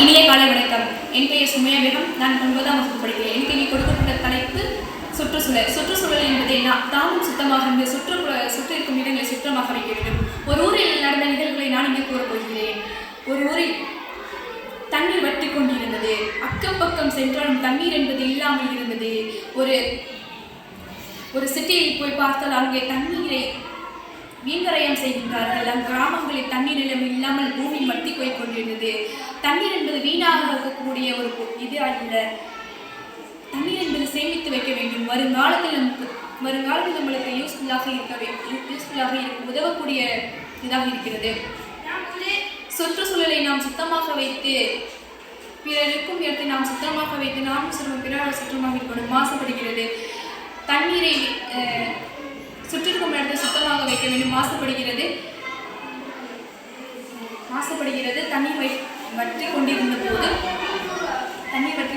இனிய காலை வணக்கம். என் பெயர் சுமையா பேகம். நான் 9ஆம் வகுப்பு படிக்கிறேன். எனக்கு இங்கே கொடுக்கப்பட்ட தலைப்பு சுற்றுச்சூழல். சுற்றுச்சூழல் என்பதை தாமும் சுத்தமாக இருந்து சுற்றி இருக்கும் இடங்களை சுத்தமாக வைக்க வேண்டும். ஒரு ஊரில் நடந்த நிகழ்வுகளை நான் இங்கே கூறப்போகிறேன். ஒரு ஊரில் தண்ணீர் வற்றி கொண்டிருந்தது. அக்கம் பக்கம் சென்றாலும் தண்ணீர் என்பது இல்லாமல் இருந்தது. ஒரு சிட்டியில் போய் பார்த்தால் அங்கே தண்ணீரை வீண்கரையம் செய்கின்றார்கள். கிராமங்களில் தண்ணீர் நிலம் இல்லாமல் பூமி மட்டி போய் கொண்டிருந்தது. தண்ணீர் என்பது வீணாக இருக்கக்கூடிய ஒரு இது அல்ல. தண்ணீர் என்பது சேமித்து வைக்க வேண்டும். வருங்காலத்தில் நம்மளுக்கு யூஸ்ஃபுல்லாக உதவக்கூடிய இதாக இருக்கிறது. சுற்றுச்சூழலை நாம் சுத்தமாக வைத்து பிறர் இருக்கும் இடத்தை நாம் சுத்தமாக வைத்து நாமும் பிறர் சுத்தமாக இருக்கணும். மாசுபடுகிறது. தண்ணீரை சுற்றிருக்கும் இடத்தை சுத்தமாக வைக்க வேண்டும். மாசுபடுகிறது. தண்ணீர் வற்றி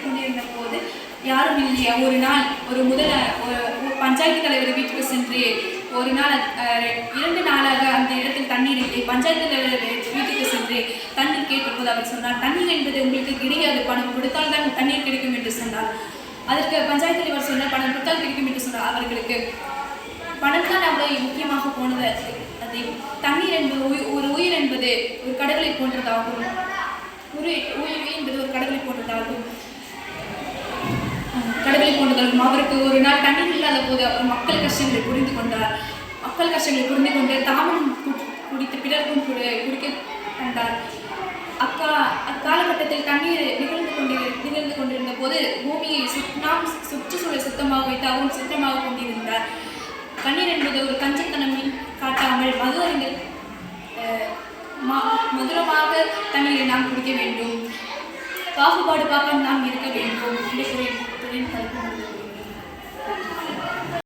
கொண்டிருந்த போது யாரும் இல்லையா, ஒரு நாள் ஒரு பஞ்சாயத்து தலைவர் வீட்டுக்கு சென்று ஒரு நாள் 2 நாளாக அந்த இடத்தில் தண்ணீர் இல்லை. பஞ்சாயத்து தலைவர் வீட்டுக்கு சென்று தண்ணீர் கேட்கும்போது அவர் சொன்னார், தண்ணீர் என்பது உங்களுக்கு கிடையாது, பணம் கொடுத்தால் தான் தண்ணீர் கிடைக்கும் என்று சொன்னார். அதற்கு பஞ்சாயத்து தலைவர் சொன்னார், பணம் கொடுத்தால் கிடைக்கும் என்று சொன்னார். அவர்களுக்கு பணம் தான் அவ்வளவு முக்கியமாக போனது. அது தண்ணீர் என்பது ஒரு உயிர் என்பது ஒரு கடவுளை போன்றதாகும். அவருக்கு ஒரு நாள் தண்ணீர் இல்லாத போது அவர் மக்கள் கஷ்டங்களை புரிந்து கொண்டு தாமும் குடித்து பிறருக்கும் குடிக்க கண்டார். அக்காலகட்டத்தில் தண்ணீர் நிகழ்ந்து கொண்டிருந்த போது பூமியை நாம் சுற்றுச்சூழலை சுத்தமாக வைத்து அவரும் சுத்தமாக கொண்டிருந்தார். தண்ணீர் என்பது ஒரு கஞ்சத்தனம் காட்டாமல் மதுரமாக தண்ணீரை நாம் குடிக்க வேண்டும். பாகுபாடு பார்க்க நாம் இருக்க வேண்டும்.